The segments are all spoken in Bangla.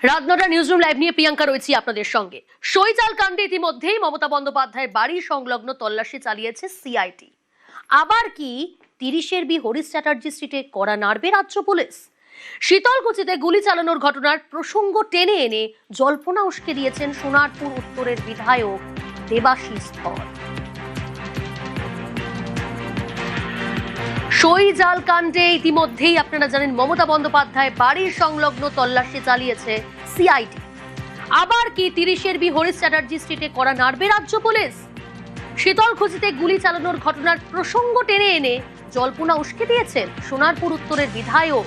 রাত ৯টা নিউজরুম লাইভ নিয়ে প্রিয়াঙ্কা রয়েছি আপনাদের সঙ্গে। শৈজাল কাণ্ডে ইতিমধ্যেই মমতা বন্দ্যোপাধ্যায়ের বাড়ি সংলগ্ন তল্লাশি চালিয়েছে সিআইডি। আবার কি ৩০-এর বি হরিশ চ্যাটার্জি স্ট্রিটে কড়া নাড়বে রাজ্য পুলিশ? শীতলকুচিতে গুলি চালানোর ঘটনার প্রসঙ্গ টেনে এনে জল্পনা উস্কে দিয়েছেন সোনারপুর উত্তরের বিধায়ক দেবাশিস ধর। শৈজাল কাণ্ডে ইতিমধ্যেই আপনারা জানেন মমতা বন্দ্যোপাধ্যায় বাড়ির সংলগ্ন তল্লাশি চালিয়েছে সিআইডি। আবার কি ৩০-এর বি হরিশ চ্যাটার্জি স্ট্রিটে কড়া নাড়বে রাজ্য পুলিশ? শীতলকুচিতে গুলি চালানোর ঘটনার প্রসঙ্গ টেনে এনে জল্পনা উস্কে দিয়েছেন সোনারপুর উত্তরের বিধায়ক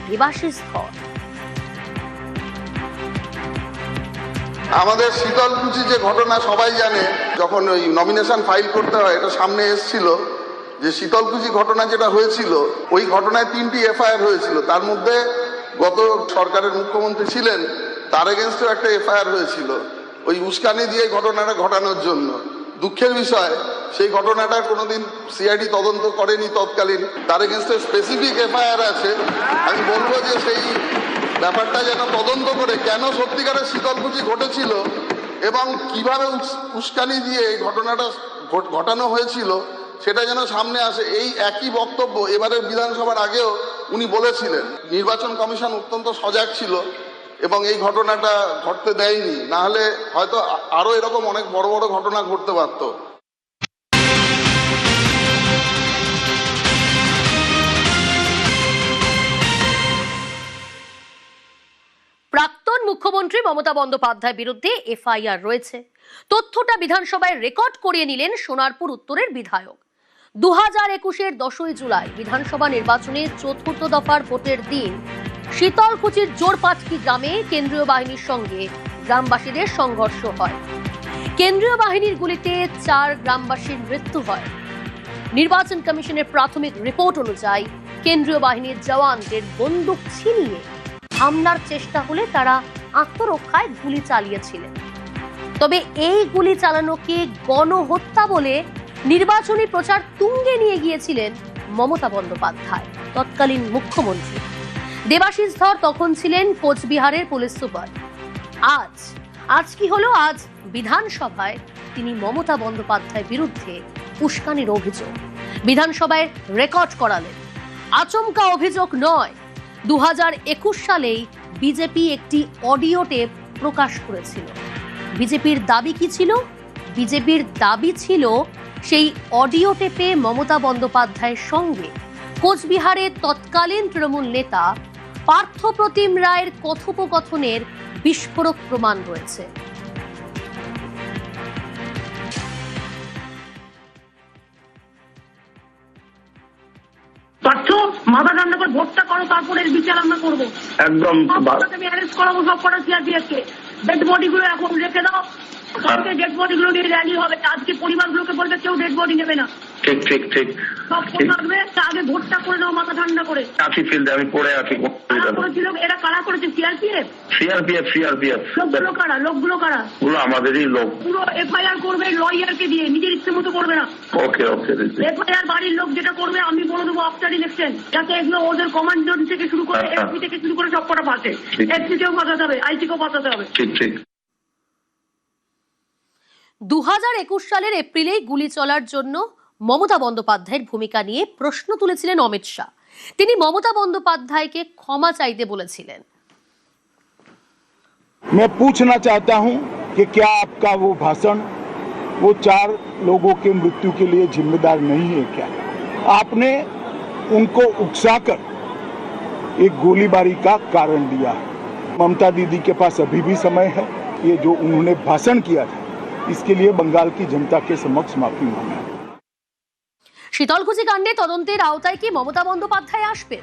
দেবাশিস ধর। আমাদের শীতলকুচি যে ঘটনা সবাই জানে, যখন ওই নমিনেশন ফাইল করতে হয় এটা সামনে এসেছিল যে শীতলকুচি ঘটনা যেটা হয়েছিল ওই ঘটনায় 3টি এফআইআর হয়েছিল। তার মধ্যে গত সরকারের মুখ্যমন্ত্রী ছিলেন, তার এগেনস্টেও একটা এফআইআর হয়েছিল ওই উস্কানি দিয়ে ঘটনাটা ঘটানোর জন্য। দুঃখের বিষয় সেই ঘটনাটা কোনোদিন সিআইডি তদন্ত করেনি তৎকালীন, তার এগেনস্টে স্পেসিফিক এফআইআর আছে। আমি বলবো যে সেই ব্যাপারটা যেন তদন্ত করে কেন সত্যিকারের শীতলকুচি ঘটেছিল এবং কিভাবে উস্কানি দিয়ে এই ঘটনাটা ঘটানো হয়েছিল সেটা যেন সামনে আসে। এই একই বক্তব্য এবারের বিধানসভার আগেও উনি বলেছিলেন। নির্বাচন কমিশন অত্যন্ত সজাগ ছিল এবং এই ঘটনাটা ঘটতে দেয়নি, না হলে হয়তো আরো এরকম অনেক বড় বড় ঘটনা ঘটতে পারত। প্রাক্তন মুখ্যমন্ত্রী মমতা বন্দ্যোপাধ্যায়ের বিরুদ্ধে এফআইআর রয়েছে। তথ্যটা বিধানসভায় রেকর্ড করিয়ে নিলেন সোনারপুর উত্তরের বিধায়ক। 2021-এর 10ই জুলাই বিধানসভা নির্বাচনে চতুর্থ দফার ভোটের দিন শীতলকুচির জোরপাটকি গ্রামে কেন্দ্রীয় বাহিনীর সঙ্গে গ্রামবাসীদের সংঘর্ষ হয়। কেন্দ্রীয় বাহিনীর গুলিতে 4 গ্রামবাসীর মৃত্যু হয়। নির্বাচন কমিশনের প্রাথমিক রিপোর্ট অনুযায়ী কেন্দ্রীয় বাহিনীর জওয়ানদের বন্দুক ছিনিয়ে হামলার চেষ্টা হলে তারা আত্মরক্ষায় গুলি চালিয়েছিলেন। তবে এই গুলি চালানোকে গণহত্যা বলে নির্বাচনী প্রচার তুঙ্গে নিয়ে গিয়েছিলেন মমতা বন্দ্যোপাধ্যায়, তৎকালীন মুখ্যমন্ত্রী। দেবাশিস ধর তখন ছিলেন কোচবিহারের পুলিশ সুপার। আজ কি হলো? আজ বিধানসভায় তিনি মমতা বন্দ্যোপাধ্যায়ের বিরুদ্ধে উস্কানির অভিযোগ বিধানসভায় রেকর্ড করালেন। আচমকা অভিযোগ নয়, 2021 সালেই বিজেপি একটি অডিও টেপ প্রকাশ করেছিল। বিজেপির দাবি কি ছিল? বিজেপির দাবি ছিল সেই অডিও টেপে মমতা বন্দ্যোপাধ্যায়ের সঙ্গে কোচবিহারের তৎকালীন তৃণমূল নেতা পার্থপ্রতিম রায়ের কথোপকথনের বিস্ফোরক প্রমাণ রয়েছে। মাথা ঠান্ডা করে ভোটটা করো, তারপরে বিচার আমরা করবো। একদম আমি অ্যারেস্ট করাবো সব কটা সিআরপিএফকে। ডেড বডি গুলো এখন রেখে দাও, কালকে ডেড বডি গুলো নিয়ে র্যালি হবে। আজকে পরিবারগুলোকে বলবে কেউ ডেড বডি নেবে না। ঠিক ঠিক ঠিক সব থাকবে। আগে ভোটটা করে নাও মাথা ঠান্ডা করে। আছি ফিল্ডে, আমি পড়ে আছি। এরা কারা করেছে? সিআরপিএফ সিআরপিএফ লোকগুলো কারা? গুলো আমাদেরই লোক। পুরো এফআইআর করবে লয়ারকে দিয়ে, নিজের ইচ্ছে মতো করবে না। ওকে ওকে এফআইআর বাড়ির লোক যেটা করবে আমি বলে দেবো আফটার ইলেকশন, যাতে এগুলো ওদের কমান্ডার থেকে শুরু করে এসপি থেকে শুরু করে সব কটা পাচ্ছে। এসপি কেও বাঁচাতে হবে, আইসি কেও বাঁচাতে হবে। ঠিক ঠিক 2021 সালের এপ্রিলেই গুলি চলার জন্য মমতা বন্দ্যোপাধ্যায়ের ভূমিকা নিয়ে প্রশ্ন তুলেছিলেন অমিত শাহ। তিনি মমতা বন্দ্যোপাধ্যায়কে ক্ষমা চাইতে বলেছিলেন। मैं पूछना चाहता हूं कि क्या आपका वो भाषण वो 4 लोगों के मृत्यु के लिए जिम्मेदार नहीं है क्या? आपने उनको उकसाकर एक गोलीबारी का कारण दिया है। ममता दीदी के पास अभी भी समय है। ये जो उन्होंने भाषण किया था इसके लिए बंगाल की जनता के समक्ष माफी मांगा। শীতলকুচি কাণ্ডে তদন্তের আওতায় কি মমতা বন্দ্যোপাধ্যায় আসবে?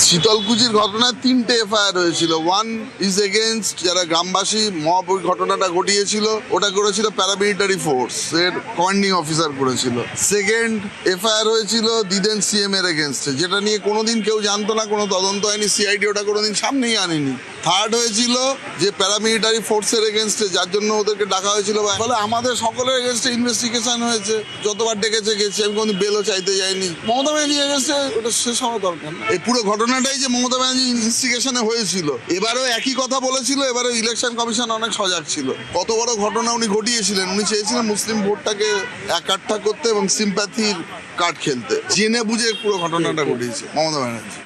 শীতলকুচির ঘটনায় 3টে এফআইআর হয়েছিল। 1 ইজ এগেইনস্ট যারা গ্রামবাসী মব ওই ঘটনাটা ঘটিয়েছিল, ওটা করেছিল প্যারামিলিটারি ফোর্স এর কমান্ডিং অফিসার করেছিল। সেকেন্ড এফআইআর হয়েছিল দিদেন সিএম এর এগেইনস্টে, যেটা নিয়ে কোনোদিন কেউ জানতো না, কোনো তদন্ত হয়নি, সিআইডি ওটা কোনোদিন সামনেই আনেনি। থার্ড হয়েছিল যে প্যারামিলিটারি ফোর্সের এগেনস্টে, যার জন্য ওদেরকে ডাকা হয়েছিল। ফলে আমাদের সকলের এগেনস্টে ইনভেস্টিগেশন হয়েছে, যতবার ডেকেছে গেছে, আমি কোনো বেলও চাইতে যাইনি। মমতা ব্যানার্জি এগেনস্টে ওটা শেষ হওয়া দরকার না। এই পুরো ঘটনাটাই যে মমতা ব্যানার্জি ইনভেস্টিগেশনে হয়েছিল, এবারেও একই কথা বলেছিল। এবারে ইলেকশন কমিশন অনেক সজাগ ছিল। কত বড় ঘটনা উনি ঘটিয়েছিলেন, উনি চেয়েছিলেন মুসলিম ভোটটাকে একাট্টা করতে এবং সিম্প্যাথির কার্ড খেলতে। জেনে বুঝে পুরো ঘটনাটা ঘটিয়েছে মমতা ব্যানার্জি।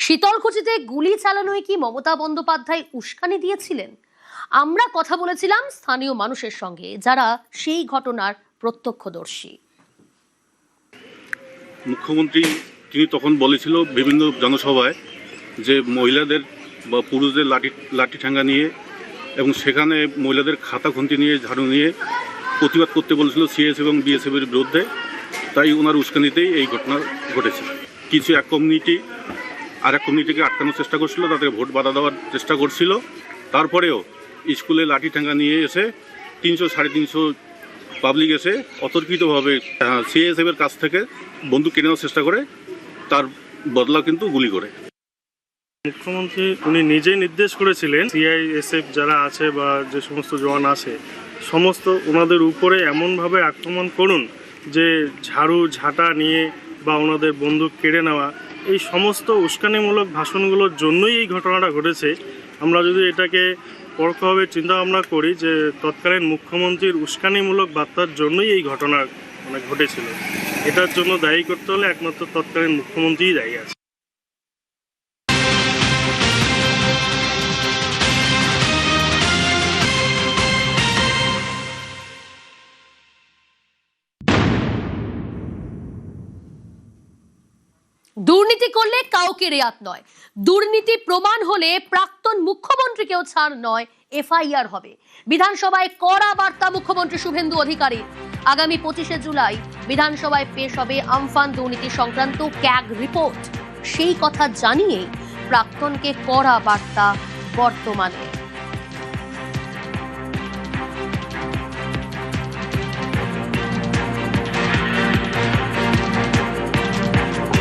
শীতলকুচিতে গুলি চালানোয় কি মমতা বন্দ্যোপাধ্যায় উস্কানি দিয়েছিলেন? আমরা কথা বলেছিলাম স্থানীয় মানুষের সঙ্গে, যারা সেই ঘটনার প্রত্যক্ষদর্শী। মুখ্যমন্ত্রী তিনি তখন বলেছিল বিভিন্ন জনসভায় যে মহিলাদের বা পুরুষদের লাঠি ঠ্যাঙ্গা নিয়ে এবং সেখানে মহিলাদের খাতা খুন্তি নিয়ে ঝাড়ু নিয়ে প্রতিবাদ করতে বলেছিল সিএস এবং বিএসএফের বিরুদ্ধে। তাই ওনার উস্কানিতেই এই ঘটনা ঘটেছে। কিছু এক কমিউনিটি আর এক কমিউনিটিকে আটকানোর চেষ্টা করছিল, তাদের ভোট বাধা দেওয়ার চেষ্টা করছিল। তারপরেও স্কুলে লাঠি ঠ্যাঙ্গা নিয়ে এসে 300-350 পাবলিক এসে অতর্কিতভাবে সিএসএফের কাছ থেকে বন্দুক কেনার চেষ্টা করে, তার বদলা কিন্তু গুলি করে। মুখ্যমন্ত্রী উনি নিজেই নির্দেশ করেছিলেন সিআইএসএফ যারা আছে বা যে সমস্ত জওয়ান আছে সমস্ত ওনাদের উপরে এমনভাবে আক্রমণ করুন যে ঝাড়ু ঝাঁটা নিয়ে বা ওনাদের বন্দুক কেড়ে নেওয়া, এই সমস্ত উস্কানিমূলক ভাষণগুলোর জন্যই এই ঘটনাটা ঘটেছে। আমরা যদি এটাকে পরোক্ষভাবে চিন্তা ভাবনা করি যে তৎকালীন মুখ্যমন্ত্রীর উস্কানিমূলক বার্তার জন্যই এই ঘটনা ঘটেছিল, এটার জন্য দায়ী করতে হলে একমাত্র তৎকালীন মুখ্যমন্ত্রীই দায়ী আছে। দুর্নীতি করলে কাউকে রেয়াত নয়, দুর্নীতি প্রমাণ হলে প্রাক্তন মুখ্যমন্ত্রীকেও ছাড় নয়, এফআইআর হবে। বিধানসভায় কড়া বার্তা মুখ্যমন্ত্রী শুভেন্দু অধিকারীর। আগামী 25শে জুলাই বিধানসভায় পেশ হবে আমফান দুর্নীতি সংক্রান্ত ক্যাগ রিপোর্ট। সেই কথা জানিয়ে প্রাক্তনকে কড়া বার্তা বর্তমানে।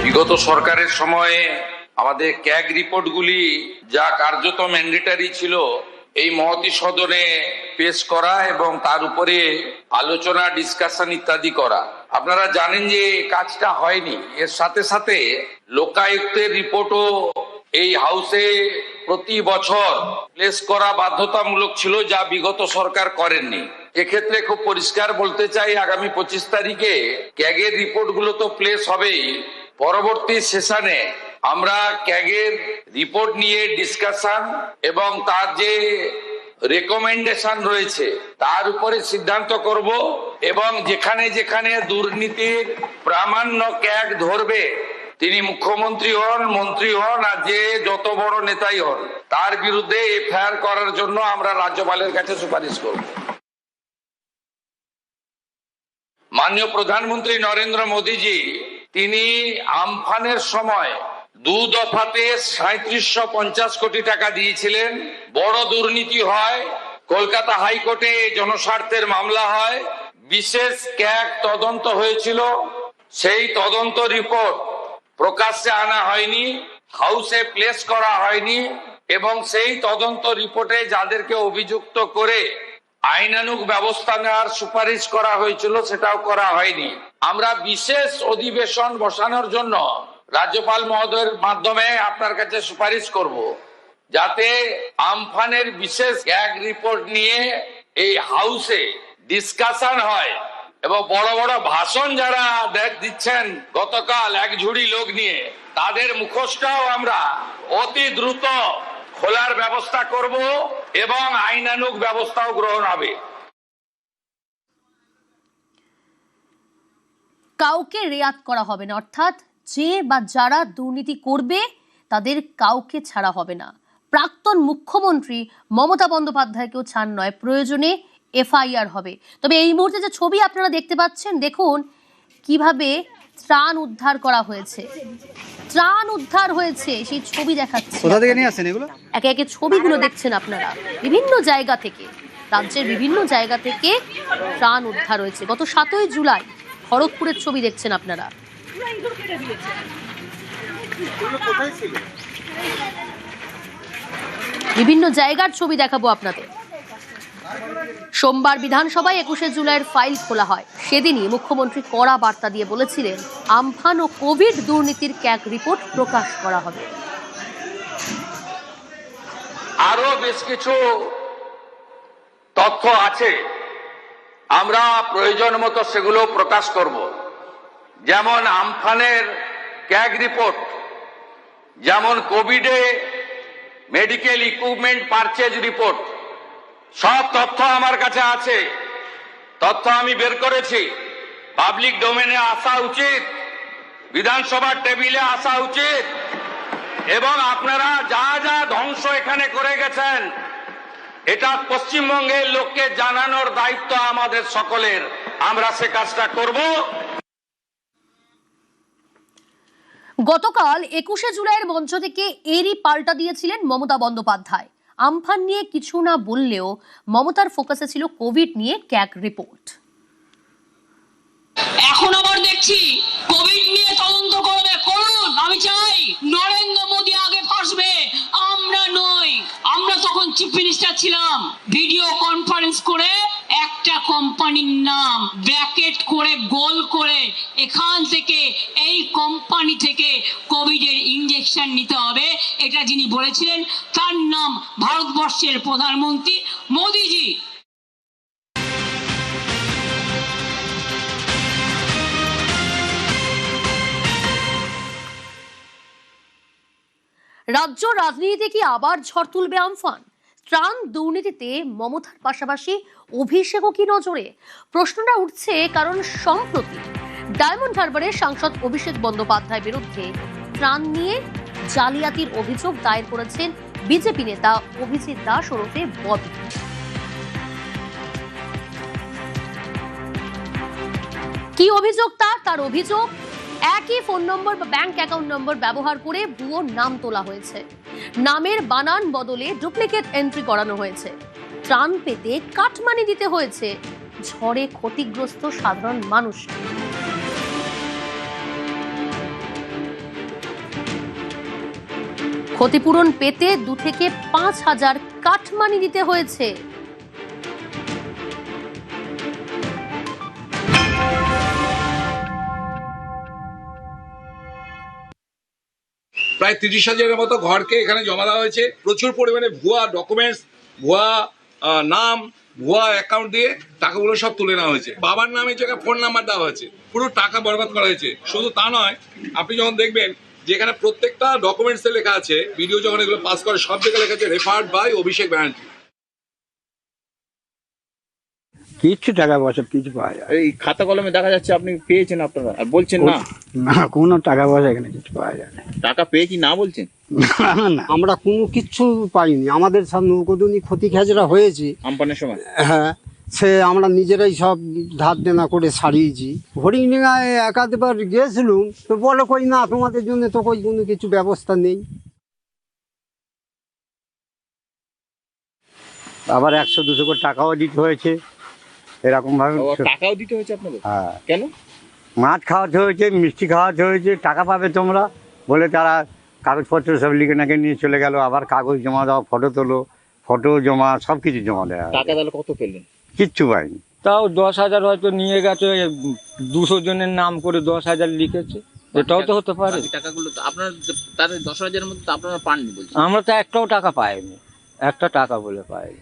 বিগত সরকারের সময়ে আমাদের ক্যাগ রিপোর্টগুলি যা কার্যত ম্যান্ডেটারি ছিল, এই মহতি সদনে পেশ করা এবং তার উপরে আলোচনা, ডিসকাশন ইত্যাদি করা। আপনারা জানেন যে কাজটা হয়নি। এর সাথে সাথে লোকায়ুক্তের রিপোর্টও এই হাউসে প্রতি বছর প্লেস করা বাধ্যতামূলক ছিল, যা বিগত সরকার করেননি। এক্ষেত্রে খুব পরিষ্কার বলতে চাই, আগামী 25 তারিখে ক্যাগের রিপোর্টগুলো তো প্লেস হবেই। পরবর্তী সেশনে আমরা ক্যাগের রিপোর্ট নিয়ে ডিসকাশন এবং তার যে রেকমেন্ডেশন রয়েছে তার উপরে সিদ্ধান্ত করব, এবং যেখানে যেখানে দুর্নীতির প্রামাণ্য ক্যাগ ধরবে, তিনি মুখ্যমন্ত্রী হন, মন্ত্রী হন, আর যে যত বড় নেতাই হন, তার বিরুদ্ধে এফআইআর করার জন্য আমরা রাজ্যপালের কাছে সুপারিশ করব। মাননীয় প্রধানমন্ত্রী নরেন্দ্র মোদীজি তিনি আমফানের সময় 2 দফাতে 3750 কোটি টাকা দিয়েছিলেন। বড় দুর্নীতি হয়, কলকাতা হাইকোর্টে জনস্বার্থের মামলা হয়, বিশেষ ক্যাগ তদন্ত হয়েছিল। সেই তদন্ত রিপোর্ট প্রকাশ্যে আনা হয়নি, হাউসে প্লেস করা হয়নি, এবং সেই তদন্ত রিপোর্টে যাদেরকে অভিযুক্ত করে আইনানুগ ব্যবস্থা নেওয়ার সুপারিশ করা হয়েছিল সেটাও করা হয়নি। আমরা বিশেষ অধিবেশন বসানোর জন্য রাজ্যপাল মহোদয়ের মাধ্যমে আপনার কাছে সুপারিশ করব, যাতে আমফানের বিশেষ ক্যাগ রিপোর্ট নিয়ে এই হাউসে ডিসকাশন হয়, এবং বড় বড় ভাষণ যারা দিচ্ছেন গতকাল এক ঝুড়ি লোক নিয়ে, তাদের মুখোশটাও আমরা অতি দ্রুত খোলার ব্যবস্থা করব এবং আইনানুগ ব্যবস্থাও গ্রহণ হবে। কাউকে রেয়াত করা হবে না, অর্থাৎ যে বা যারা দুর্নীতি করবে তাদের কাউকে ছাড়া হবে না। প্রাক্তন মুখ্যমন্ত্রী মমতা বন্দ্যোপাধ্যায়কেও ছাড় নয়, প্রয়োজনে এফআইআর হবে। তবে এই মুহূর্তে যে ছবি আপনারা দেখতে পাচ্ছেন, দেখুন কিভাবে ত্রাণ উদ্ধার করা হয়েছে, ত্রাণ উদ্ধার হয়েছে, সেই ছবি দেখাচ্ছে। কোথা থেকে নিয়ে আসেন এগুলো? একে একে ছবিগুলো দেখছেন আপনারা, বিভিন্ন জায়গা থেকে, রাজ্যের বিভিন্ন জায়গা থেকে ত্রাণ উদ্ধার হয়েছে। গত 7ই জুলাই খড়গপুরের ছবি দেখছেন আপনারা। বিভিন্ন জায়গার ছবি দেখাবো আপনাদের। সোমবার বিধানসভায় 21শে জুলাইয়ের ফাইল খোলা হয়। সেদিনই মুখ্যমন্ত্রী কড়া বার্তা দিয়ে বলেছিলেন, আমফান ও কোভিড দুর্নীতির ক্যাগ রিপোর্ট প্রকাশ করা হবে। আরো বেশ কিছু তথ্য আছে, আমরা প্রয়োজন মতো সেগুলো প্রকাশ করব। যেমন আমফানের ক্যাগ রিপোর্ট, যেমন কোভিডে মেডিকেল ইকুইপমেন্ট পারচেজ রিপোর্ট, সব তথ্য আমার কাছে আছে। তথ্য আমি বের করেছি, পাবলিক ডোমেনে আসা উচিত, বিধানসভার টেবিলে আসা উচিত, এবং আপনারা যা যা ধ্বংস এখানে করে গেছেন এটা পশ্চিমবঙ্গের লোককে জানানোর দায়িত্ব আমাদের সকলের। আমরা সে কাজটা করব। গতকাল 21শে জুলাইয়ের মঞ্চ থেকে এরই পাল্টা দিয়েছিলেন মমতা বন্দ্যোপাধ্যায়। আমফান নিয়ে কিছু না বললেও মমতার ফোকাসে ছিল কোভিড নিয়ে ক্যাগ রিপোর্ট। এখন আবার দেখছি কোভিড নিয়ে তদন্ত করবে, করুন। আমি চাই নরেন্দ্র মোদী আগে ফাঁসবে, আমরা নই। আমরা তখন চিফ মিনিস্টার ছিলাম, ভিডিও কনফারেন্স করে একটা কোম্পানির নাম ব্র্যাকেট করে গোল করে এখান থেকে এই কোম্পানি থেকে কোভিডের ইনজেকশন নিতে হবে, এটা যিনি বলেছিলেন তার নাম ভারতবর্ষের প্রধানমন্ত্রী মোদীজি। রাজ্য রাজনীতিতে কি আবার ঝড় তুলবে আমফান? ত্রাণ দুর্নীতিতে মমতার পাশাপাশি অভিষেকও কি নজরে? প্রশ্নটা উঠছে কারণ সম্প্রতি ডায়মন্ড হারবারের সাংসদ অভিষেক বন্দ্যোপাধ্যায়ের বিরুদ্ধে ত্রাণ নিয়ে জালিয়াতির অভিযোগ দায়ের করেছেন বিজেপি নেতা অভিজিৎ দাস ওরফে ববি। কি অভিযোগ তার অভিযোগ, একই ফোন নম্বর বা ব্যাংক অ্যাকাউন্ট নম্বর ব্যবহার করে ভুয়ো নাম তোলা হয়েছে, নামের বানান বদলে ডুপ্লিকেট এন্ট্রি করানো হয়েছে, ত্রাণ পেতে কাটমানি দিতে হয়েছে ঝড়ে ক্ষতিগ্রস্ত সাধারণ মানুষ। ক্ষতিপূরণ পেতে 2 থেকে 5,000 কাটমানি দিতে হয়েছে। প্রায় 30,000-এর মতো ঘরকে এখানে জমা দেওয়া হয়েছে। প্রচুর পরিমাণে ভুয়া ডকুমেন্টস, ভুয়া নাম, ভুয়া অ্যাকাউন্ট দিয়ে টাকাগুলো সব তুলে নেওয়া হয়েছে। বাবার নামে জায়গায় ফোন নাম্বার দেওয়া হয়েছে, পুরো টাকা বরবাদ করা হয়েছে। শুধু তা নয়, আপনি যখন দেখবেন যেখানে প্রত্যেকটা ডকুমেন্টসে লেখা আছে, ভিডিও যখন এগুলো পাস করে সব জায়গায় লেখা আছে রেফার্ড বাই অভিষেক ব্যানার্জি। কিচ্ছু টাকা পয়সা কিছু পাওয়া যায়। এই খাতা কলমে দেখা যাচ্ছে আপনি পেয়েছেন, আপনারা আর বলছেন না। না, কোনো টাকা পয়সা এখানে কিছু পাওয়া যায় না। টাকা পেয়ে কি না বলছেন? না, আমরা কোনো কিচ্ছু পাইনি। আমাদের সব নৌকোদনি ক্ষতি খেজরা হয়েছে আমপানের সময়। হ্যাঁ, সে আমরা নিজেরাই সব ধার দেনা করে সারিয়েছি। হরিণডাঙ্গায় একাধিকবার গিয়েছিলুম, তো বলো কই না তোমাদের জন্য তো কই কোনো কিছু ব্যবস্থা নেই। আবার 100-200 করে টাকাও দিতে হয়েছে এরকম ভাবে। টাকাও দিতে হয়েছে আপনাদের? হ্যাঁ। কেন? মাছ খাওয়াতে হয়েছে, মিষ্টি খাওয়াতে হয়েছে, টাকা পাবে তোমরা বলে তারা কাগজপত্র সব লিখে নাকি নিয়ে চলে গেল। আবার কাগজ জমা দাও, ফটো তোলো, ফটো জমা সব কিছু জমা দেওয়া। টাকা তাহলে কত পেলেন? কিচ্ছু পাইনি। তাও 10,000 হয়তো নিয়ে গেছে, 200 জনের নাম করে 10,000 লিখেছে, এটাও তো হতে পারে। টাকাগুলো তো আপনার, তাদের 10,000-এর মধ্যে তো আপনারা পাননি বলছেন। আমরা তো একটাও টাকা পাইনি, একটা টাকা বলে পাইনি।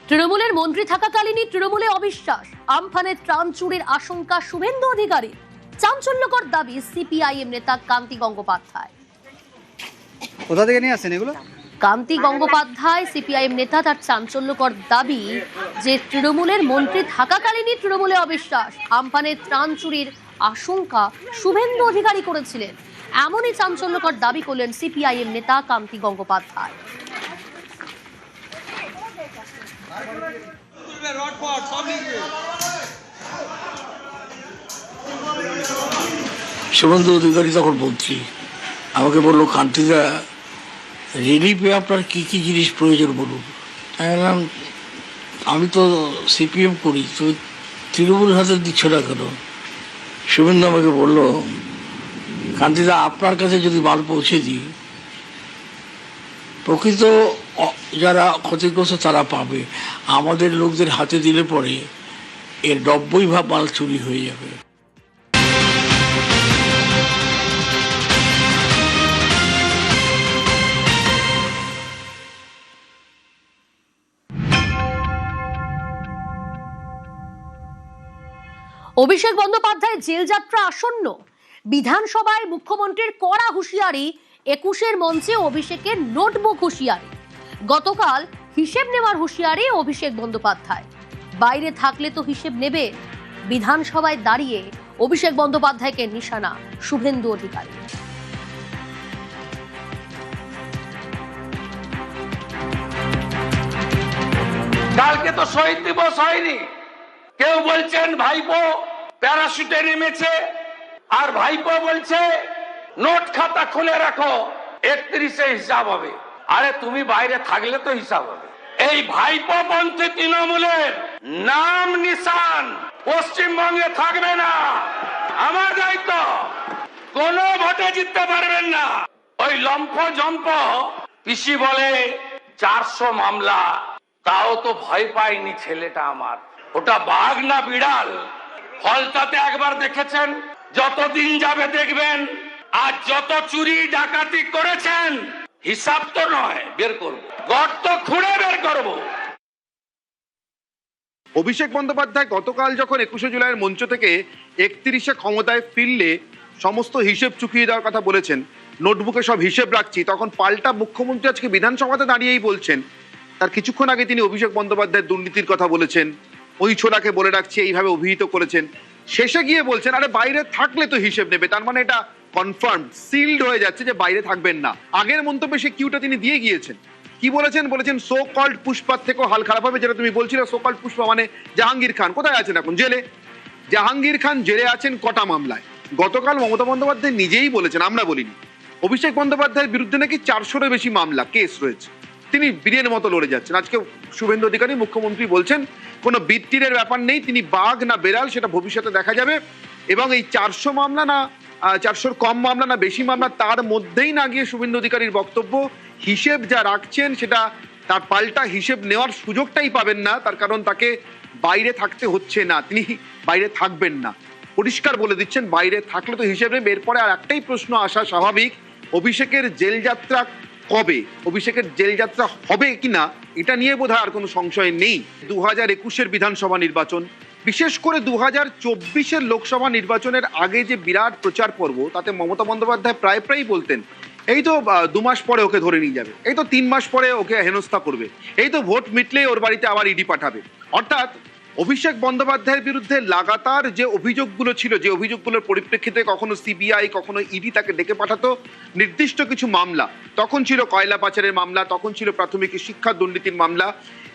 তৃণমূলের মন্ত্রী থাকাকালীনই তৃণমূলে অবিশ্বাস, আমফানের ত্রাণ চুরির আশঙ্কা শুভেন্দু অধিকারী। চাঞ্চল্যকর দাবি সিপিআইএম নেতা কান্তি গঙ্গোপাধ্যায়। কোথা থেকে নিয়ে আসছেন এগুলো? কান্তি গঙ্গোপাধ্যায় সিপিআইএম নেতা, তার চাঞ্চল্যকর দাবি যে তৃণমূলের মন্ত্রী থাকাকালীনই তৃণমূলে অবিশ্বাস, আমফানের ত্রাণ চুরির আশঙ্কা শুভেন্দু অধিকারী করেছিলেন। এমনই চাঞ্চল্যকর দাবি করলেন সিপিআইএম নেতা কান্তি গঙ্গোপাধ্যায়। শুভেন্দু অধিকারী তখন মন্ত্রী আমাকে বললো, কান্তিদা রিলিফে আপনার কী কী জিনিস প্রয়োজন বলুন। আমি বললাম, আমি তো সিপিএম করি, তো তৃণমূল হাতে দিচ্ছ না কেন? শুভেন্দু আমাকে বললো, কান্তিদা আপনার কাছে যদি মাল পৌঁছে দিই, প্রকৃত যারা ক্ষতিগ্রস্ত তারা পাবে, আমাদের লোকদের হাতে দিলে পরে এর 90% মাল চুরি হয়ে যাবে। অভিষেক বন্দ্যোপাধ্যায় জেল যাত্রা আসন্ন, বিধানসভায় মুখ্যমন্ত্রীর কড়া হুঁশিয়ারি, 21-এর মঞ্চে অভিষেকের নোটবুক হুঁশিয়ারি। গতকাল হিসেব নেওয়ার হুঁশিয়ারি অভিষেক বন্দ্যোপাধ্যায়, বাইরে থাকলে তো হিসেব নেবে। বিধানসভায় দাঁড়িয়ে অভিষেক বন্দ্যোপাধ্যায়কে নিশানা শুভেন্দু অধিকারী। কালকে তো শহীদ দিবস হয়নি, কেউ বলছেন ভাইপো প্যারাশুটে নেমেছে, আর ভাইপো বলছে নোট খাতা খুলে রাখো, 31-এ হিসাব হবে। আরে তুমি বাইরে থাকলে তো হিসাব হবে। এই ভাইপো পন্থী তৃণমূলের নাম নিশান পশ্চিমবঙ্গে থাকবে না। আমার দায়িত্ব, কোন ভোটে জিততে পারবেন না। ওই লম্ফ জম্প পিসি বলে 400 মামলা, তাও তো ভয় পায়নি ছেলেটা আমার। ওটা বাঘ না বিড়াল, ফলতাতে একবার দেখেছেন, যতদিন যাবে দেখবেন। আর যত চুরি ডাকাতি করেছেন হিসাব তো নয়, বের করব, গর্ত খুঁড়ে বের করব। অভিষেক বন্দ্যোপাধ্যায় গতকাল যখন 21শে জুলাইয়ের মঞ্চ থেকে 31-এ ক্ষমতায় ফিরলে সমস্ত হিসেব চুকিয়ে দেওয়ার কথা বলেছেন, নোটবুকে সব হিসেব রাখছি, তখন পাল্টা মুখ্যমন্ত্রী আজকে বিধানসভাতে দাঁড়িয়েই বলছেন, তার কিছুক্ষণ আগে তিনি অভিষেক বন্দ্যোপাধ্যায়ের দুর্নীতির কথা বলেছেন, ওই ছোড়াকে বলে রাখছি এইভাবে অভিহিত করেছেন, শেষে গিয়ে বলছেন আরে বাইরে থাকলে তো হিসেব নেবে। তার মানে এটা কনফার্ম, সিলড হয়ে যাচ্ছে যে বাইরে থাকবেন না। আগের মন্তব্যে সে কিউটা তিনি দিয়ে গিয়েছেন। কি বলেছেন? বলেছেন সো কল্ড পুষ্পার থেকেও হাল খারাপ হবে, যেটা তুমি বলছিলে। সো কল্ড পুষ্পা মানে জাহাঙ্গীর খান কোথায় আছেন এখন? জেলে। জাহাঙ্গীর খান জেলে আছেন কটা মামলায়? গতকাল মমতা বন্দ্যোপাধ্যায় নিজেই বলেছেন, আমরা বলিনি, অভিষেক বন্দ্যোপাধ্যায়ের বিরুদ্ধে নাকি 400-এর বেশি মামলা কেস রয়েছে। তিনি বীরের মতো লড়ে যাচ্ছেন। আজকে শুভেন্দু অধিকারী মুখ্যমন্ত্রী বলছেন কোনো বীরটিরের ব্যাপার নেই, তিনি বাঘ না বেড়াল সেটা ভবিষ্যতে দেখা যাবে, এবং এই 400 মামলা না 400-র কম মামলা না বেশি মামলা তার মধ্যেই না গিয়ে শুভেন্দু অধিকারীর বক্তব্য, হিসেব যা রাখছেন সেটা তার পাল্টা হিসেব নেওয়ার সুযোগটাই পাবেন না, তার কারণ তাকে বাইরে থাকতে হচ্ছে না, তিনি বাইরে থাকবেন না। পরিষ্কার বলে দিচ্ছেন বাইরে থাকলে তো হিসেব নেবে। এরপরে আর একটাই প্রশ্ন আসা স্বাভাবিক, অভিষেকের জেল যাত্রা কবে, অভিষেকের জেল যাত্রা হবে কিনা এটা নিয়ে বোধহয় আর কোনো সংশয় নেই। 2021-এর বিধানসভা নির্বাচন, বিশেষ করে 2024-এর লোকসভা নির্বাচনের আগে যে বিরাট প্রচার পর্ব, তাতে মমতা বন্দ্যোপাধ্যায় প্রায় বলতেন এই তো 2 মাস পরে ওকে ধরে নিয়ে যাবে, এই তো 3 মাস পরে ওকে হেনস্থা করবে, এই তো ভোট মিটলেই ওর বাড়িতে আবার ইডি পাঠাবে। অর্থাৎ অভিষেক বন্দ্যোপাধ্যায়ের বিরুদ্ধে লাগাতার যে অভিযোগগুলো ছিল, যে অভিযোগগুলোর পরিপ্রেক্ষিতে কখনো সিবিআই কখনো ইডি তাকে ডেকে পাঠাতো নির্দিষ্ট কিছু মামলা, তখন ছিল কয়লা পাচারের মামলা, তখন ছিল প্রাথমিক শিক্ষা দুর্নীতির মামলা,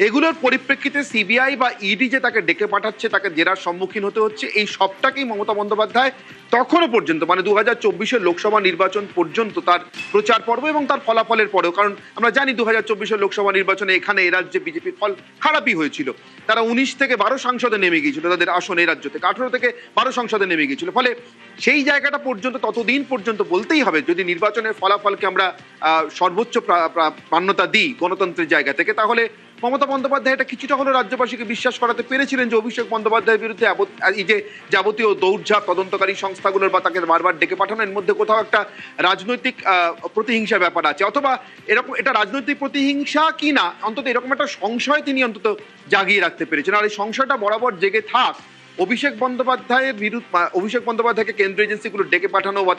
এগুলোর পরিপ্রেক্ষিতে সিবিআই বা ইডি যে তাকে ডেকে পাঠাচ্ছে, তাকে জেরার সম্মুখীন হতে হচ্ছে, এই সবটাকেই মমতা বন্দ্যোপাধ্যায় তখনও পর্যন্ত মানে 2024-এর লোকসভা নির্বাচন পর্যন্ত তার প্রচার পর্ব এবং তার ফলাফলের পরেও, কারণ আমরা জানি 2024-এর লোকসভা নির্বাচনে এখানে এ রাজ্যে বিজেপির ফল খারাপই হয়েছিল, তারা 19 থেকে 12 সংসদে নেমে গিয়েছিল, তাদের আসন এই রাজ্য থেকে 18 থেকে 12 সংসদে নেমে গিয়েছিল। ফলে সেই জায়গাটা পর্যন্ত ততদিন পর্যন্ত বলতেই হবে, যদি নির্বাচনের ফলাফলকে আমরা সর্বোচ্চ মান্যতা দিই গণতন্ত্রের জায়গা থেকে, তাহলে মমতা বন্দ্যোপাধ্যায় এটা কিছুটা হলো রাজ্যবাসীকে বিশ্বাস করাতে পেরেছিলেন যে অভিষেক বন্দ্যোপাধ্যায়ের বিরুদ্ধে এই যে যাবতীয় দৌড়ঝাঁপ তদন্তকারী সংস্থাগুলোর বা তাকে বারবার ডেকে পাঠানো, এর মধ্যে কোথাও একটা রাজনৈতিক প্রতিহিংসা ব্যাপার আছে, অথবা এরকম এটা রাজনৈতিক প্রতিহিংসা কি না, অন্তত এরকম একটা সংশয় তিনি অন্তত জাগিয়ে রাখতে পেরেছেন। আর এই সংশয়টা বরাবর জেগে থাক, অভিষেক বন্দ্যোপাধ্যায়ের বিরুদ্ধে অভিষেক বন্দ্যোপাধ্যায়কে কেন্দ্রীয় এজেন্সিগুলো ডেকে পাঠানো বা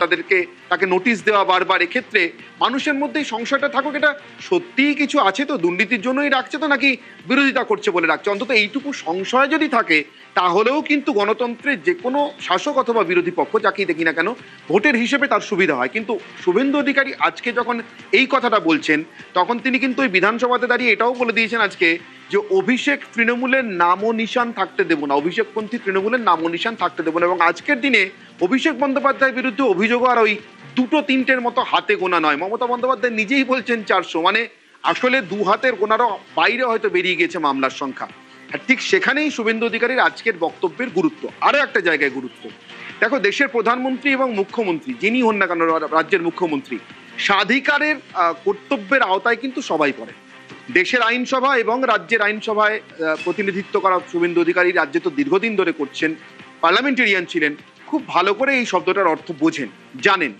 তাকে নোটিশ দেওয়া বারবার, এক্ষেত্রে মানুষের মধ্যে এই সংশয়টা থাকুক, এটা সত্যিই কিছু আছে তো, দুর্নীতির জন্যই রাখছে তো, নাকি বিরোধিতা করছে বলে রাখছে, অন্তত এইটুকু সংশয় যদি থাকে তাহলেও কিন্তু গণতন্ত্রের যে কোনো শাসক অথবা বিরোধী পক্ষ যাকেই দেখি না কেন ভোটের হিসেবে তার সুবিধা হয়। কিন্তু শুভেন্দু অধিকারী আজকে যখন এই কথাটা বলছেন, তখন তিনি কিন্তু ওই বিধানসভাতে দাঁড়িয়ে এটাও বলে দিয়েছেন আজকে যে অভিষেক তৃণমূলের নামও নিশান থাকতে দেব না, অভিষেকপন্থী তৃণমূলের নামও নিশান থাকতে দেব না। এবং আজকের দিনে অভিষেক বন্দ্যোপাধ্যায়ের বিরুদ্ধে অভিযোগ আর ওই 2-3টের মতো হাতে গোনা নয়। মমতা বন্দ্যোপাধ্যায় নিজেই বলছেন 400, মানে আসলে 2 হাতের গোনারও বাইরে হয়তো বেরিয়ে গেছে মামলার সংখ্যা। আর ঠিক সেখানেই শুভেন্দু অধিকারীর আজকের বক্তব্যের গুরুত্ব, আরো একটা জায়গায় গুরুত্ব। দেখো, দেশের প্রধানমন্ত্রী এবং মুখ্যমন্ত্রী যিনি হন না কেন, রাজ্যের মুখ্যমন্ত্রী, স্বাধিকারের কর্তব্যের আওতায় কিন্তু সবাই পড়ে। দেশের আইনসভা এবং রাজ্যের আইনসভায় প্রতিনিধিত্ব করা শুভেন্দু অধিকারী রাজ্যে তো দীর্ঘদিন ধরে করছেন, পার্লামেন্টেরিয়ান ছিলেন, খুব ভালো করে এই শব্দটার অর্থ বোঝেন, জানেন।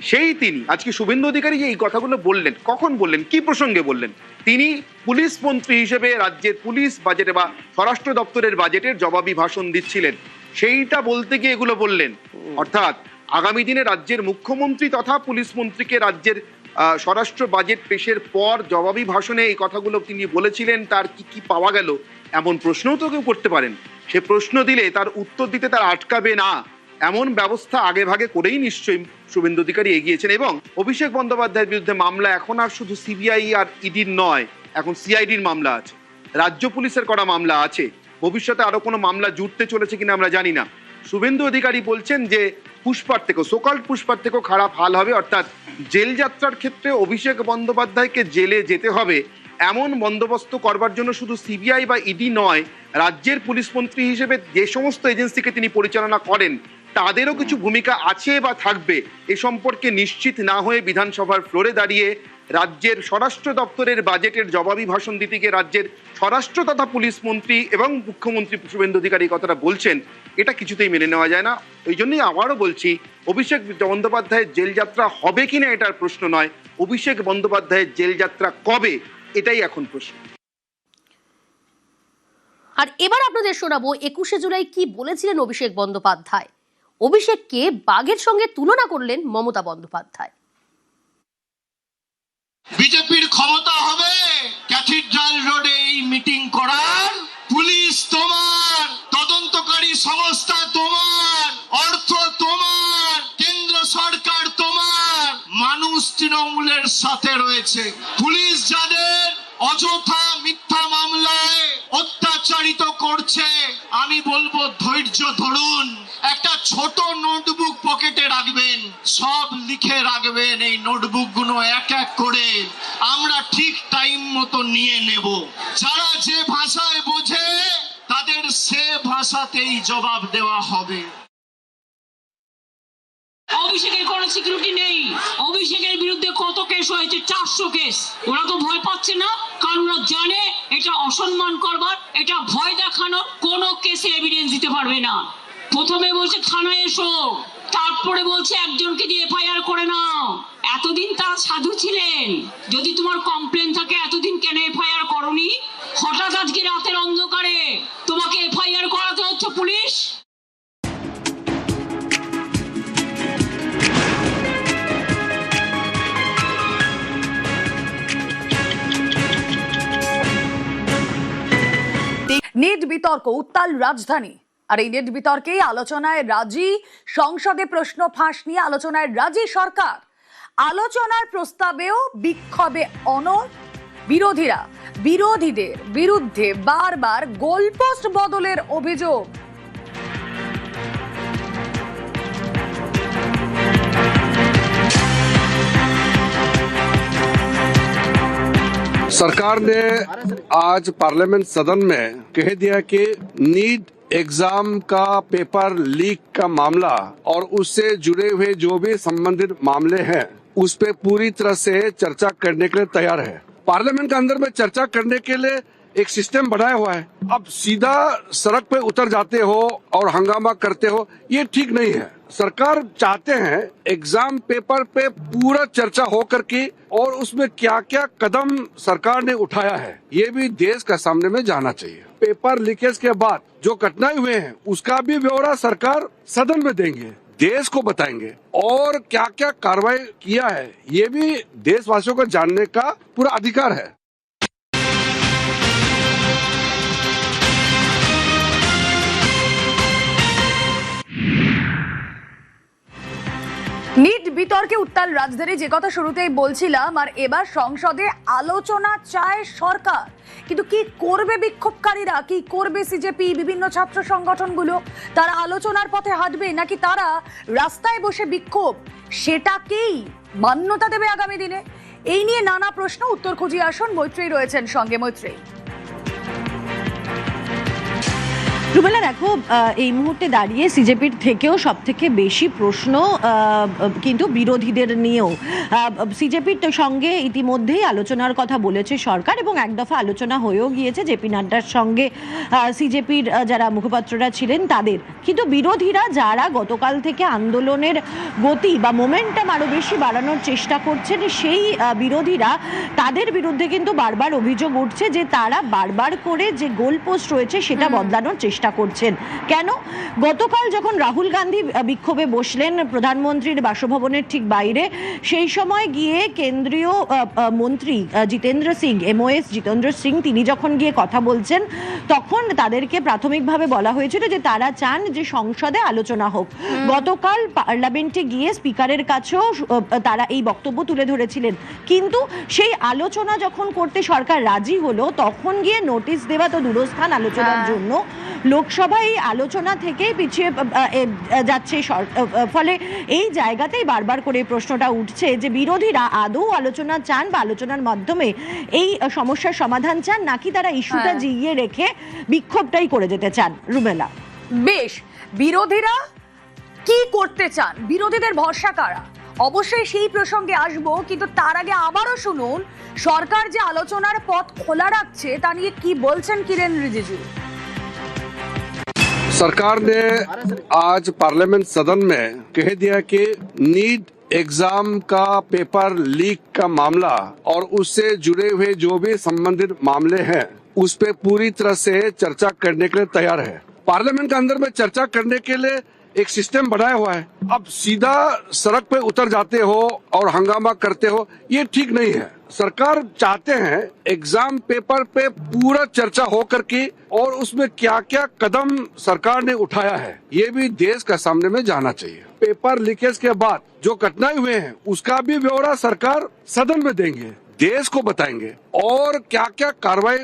সেই তিনি আজকে শুভেন্দু অধিকারী যে এই কথাগুলো বললেন, কখন বললেন, কি প্রসঙ্গে বললেন? তিনি পুলিশ মন্ত্রী হিসেবে রাজ্যের পুলিশ বাজেটে বা স্বরাষ্ট্র দপ্তরের বাজেটের জবাবি ভাষণ দিচ্ছিলেন, সেইটা বলতে গিয়ে এগুলো বললেন। অর্থাৎ আগামী দিনে রাজ্যের মুখ্যমন্ত্রী তথা পুলিশ মন্ত্রীকে রাজ্যের স্বরাষ্ট্র বাজেট পেশের পর জবাবি ভাষণে এই কথাগুলো তিনি বলেছিলেন, তার কি কি পাওয়া গেল, এমন প্রশ্নও তো কেউ করতে পারেন। সে প্রশ্ন দিলে তার উত্তর দিতে তার আটকাবে না, এমন ব্যবস্থা আগে ভাগে করেই নিশ্চয়ই শুভেন্দু অধিকারী এগিয়েছেন। এবং অভিষেক বন্দ্যোপাধ্যায়ের বিরুদ্ধে মামলা এখন আর শুধু সিবিআই আর ইডির নয়, এখন সিআইডির মামলা আছে, রাজ্য পুলিশের করা মামলা আছে, ভবিষ্যতে আরো কোনো মামলা জুটতে চলেছে কিনা আমরা জানি না। শুভেন্দু অধিকারী বলছেন যে পুষ্পার থেকেও, সোকল্ড পুষ্পার থেকেও খারাপ হাল হবে, অর্থাৎ জেল যাত্রার ক্ষেত্রে অভিষেক বন্দ্যোপাধ্যায়কে জেলে যেতে হবে এমন বন্দোবস্ত করবার জন্য শুধু সিবিআই বা ইডি নয়, রাজ্যের পুলিশ মন্ত্রী হিসেবে যে সমস্ত এজেন্সিকে তিনি পরিচালনা করেন তাদেরও কিছু ভূমিকা আছে বা থাকবে, এ সম্পর্কে নিশ্চিত না হয়ে বিধানসভার ফ্লোরে দাঁড়িয়ে রাজ্যের স্বরাষ্ট্র দপ্তরের বাজেটের জবাবি ভাষণ দিতে গিয়ে রাজ্যের স্বরাষ্ট্র তথা পুলিশ মন্ত্রী এবং মুখ্যমন্ত্রী শুভেন্দু অধিকারী কথাটা বলছেন, এটা কিছুতেই মেনে নেওয়া যায় না। ওই জন্যই আবারও বলছি, অভিষেক বন্দ্যোপাধ্যায়ের জেল যাত্রা হবে কিনা এটার প্রশ্ন নয়, অভিষেক বন্দ্যোপাধ্যায়ের জেল যাত্রা কবে, এটাই এখন প্রশ্ন। আর এবার আপনাদের শোনাবো 21শে জুলাই কি বলেছিলেন অভিষেক বন্দ্যোপাধ্যায়। অভিষেককে বাঘের সঙ্গে তুলনা করলেন মমতা বন্দ্যোপাধ্যায়। বিজেপির ক্ষমতা হবে ক্যাথিড্রাল রোডে এই মিটিং করার, পুলিশ তোমার, তদন্তকারী সংস্থা তোমার, অর্থ তোমার, কেন্দ্র সরকার তোমার, মানুষ তৃণমূলের সাথে রয়েছে। পুলিশ যাদের অযথা মিথ্যা মামলায় অত্যাচারিত করছে, আমি বলবো ধৈর্য ধরুন, একটা ছোট নোটবুক পকেটে রাখবেন, সব লিখে রাখবেন, এই নোটবুক গুলো এক এক করে আমরা ঠিক টাইম মতো নিয়ে নেব। যারা যে ভাষায় বোঝে তাদের সে ভাষাতেই জবাব দেওয়া হবে। অভিষেকের কোনো সিকিউরিটি নেই। অভিষেকের বিরুদ্ধে কত কেস হয়েছে? 400 কেস। ওরা তো ভয় পাচ্ছে না, কারণ ওরা জানে এটা অসম্মান করবার, এটা ভয় দেখানো, কোনো কেসে এভিডেন্স দিতে পারবে না। প্রথমে বলছে থানায় এসো, তারপরে বলছে একজনকে দিয়ে এফআইআর করে নাও। এতদিন তারা সাধু ছিলেন, যদি তোমার কমপ্লেন থাকে এতদিন কেন এফআইআর করনি? হঠাৎ আজকে রাতের অন্ধকারে তোমাকে এফআইআর করাতে হচ্ছে পুলিশ। নেট বিতর্ক উত্তাল রাজধানী, আর এই নেট বিতর্কেই আলোচনায় রাজি, সংসদে প্রশ্ন ফাঁস নিয়ে আলোচনায় রাজি সরকার। আলোচনার প্রস্তাবেও বিক্ষোভে অনড় বিরোধীরা, বিরোধীদের বিরুদ্ধে বারবার গোলপোস্ট বদলের অভিযোগ। सरकार ने आज पार्लियामेंट सदन में कह दिया कि नीट एग्जाम का पेपर लीक का मामला और उससे जुड़े हुए जो भी संबंधित मामले हैं उस पे पूरी तरह से चर्चा करने के लिए तैयार है। पार्लियामेंट के अंदर में चर्चा करने के लिए एक सिस्टम बनाया हुआ है। अब सीधा सड़क पे उतर जाते हो और हंगामा करते हो, ये ठीक नहीं है। सरकार चाहते हैं एग्जाम पेपर पे पूरा चर्चा हो करके और उसमें क्या क्या कदम सरकार ने उठाया है ये भी देश का सामने में जाना चाहिए। पेपर लीकेज के बाद जो घटनाएं हुए हैं उसका भी ब्यौरा सरकार सदन में देंगे, देश को बताएंगे और क्या क्या कार्रवाई किया है ये भी देशवासियों को जानने का पूरा अधिकार है। নিট বিতর্কে উত্তাল রাজধানী, যে কথা শুরুতেই বলছিলাম, আর এবার সংসদে আলোচনা চায় সরকার। কিন্তু কি করবে বিক্ষোভকারীরা, কি করবে সিজেপি, বিভিন্ন ছাত্র সংগঠনগুলো? তারা আলোচনার পথে হাঁটবে নাকি তারা রাস্তায় বসে বিক্ষোভ সেটাকেই মান্যতা দেবে আগামী দিনে? এই নিয়ে নানা প্রশ্ন, উত্তর খুঁজিয়ে আসুন। মৈত্রেয়ী রয়েছেন সঙ্গে। মৈত্রেয়ী, রুবেলা দেখো, এই মুহূর্তে দাঁড়িয়ে সিজেপির থেকেও সব থেকে বেশি প্রশ্ন কিন্তু বিরোধীদের নিয়েও। সিজেপির সঙ্গে ইতিমধ্যেই আলোচনার কথা বলেছে সরকার এবং এক দফা আলোচনা হয়েও গিয়েছে জেপি নাড্ডার সঙ্গে সিজেপির যারা মুখপাত্ররা ছিলেন তাদের। কিন্তু বিরোধীরা যারা গতকাল থেকে আন্দোলনের গতি বা মোমেন্টাম আরো বেশি বাড়ানোর চেষ্টা করছেন, সেই বিরোধীরা তাদের বিরুদ্ধে কিন্তু বারবার অভিযোগ উঠছে যে তারা বারবার করে যে গোল পোস্ট রয়েছে সেটা বদলানোর চেষ্টা করছেন। কেন? গতকাল যখন রাহুল গান্ধী বিক্ষোভে বসলেন প্রধানমন্ত্রীর বাসভবনের ঠিক বাইরে, সেই সময় গিয়ে কেন্দ্রীয় মন্ত্রী জিতেন্দ্র সিং, MOS জিতেন্দ্র সিং, তিনি যখন গিয়ে কথা বলছেন তখন তাদেরকে প্রাথমিকভাবে বলা হয়েছিল যে তারা চান যে সংসদে আলোচনা হোক। গতকাল পার্লামেন্টে গিয়ে স্পিকারের কাছেও তারা এই বক্তব্য তুলে ধরেছিলেন, কিন্তু সেই আলোচনা যখন করতে সরকার রাজি হলো তখন গিয়ে নোটিশ দেওয়া তো দূরস্থান আলোচনার জন্য, লোকসভা এই আলোচনা থেকেই পিছিয়ে যাচ্ছে। ফলে এই জায়গাতেই বারবার করে প্রশ্নটা উঠছে যে বিরোধীরা আদৌ আলোচনা চান বা আলোচনার মাধ্যমে এই সমস্যার সমাধান চান, নাকি তারা ইস্যুটা জিইয়ে রেখে বিক্ষোভটাই করে যেতে চান। রুমেলা, বেশ, বিরোধীরা কি করতে চান, বিরোধীদের ভরসা কারা, অবশ্যই সেই প্রসঙ্গে আসবো, কিন্তু তার আগে আবারও শুনুন সরকার যে আলোচনার পথ খোলা রাখছে তা নিয়ে কি বলছেন কিরেন রিজিজু। सरकार ने आज पार्लियामेंट सदन में कह दिया कि नीट एग्जाम का पेपर लीक का मामला और उससे जुड़े हुए जो भी संबंधित मामले हैं उस पे पूरी तरह से चर्चा करने के लिए तैयार है। पार्लियामेंट के अंदर में चर्चा करने के लिए एक सिस्टम बनाया हुआ है। अब सीधा सड़क पे उतर जाते हो और हंगामा करते हो, ये ठीक नहीं है। सरकार चाहते हैं एग्जाम पेपर पे पूरा चर्चा हो करके और उसमें क्या क्या कदम सरकार ने उठाया है ये भी देश का सामने में जाना चाहिए। पेपर लीकेज के बाद जो घटनाएं हुए हैं उसका भी ब्यौरा सरकार सदन में देंगे, देश को बताएंगे और क्या क्या कार्रवाई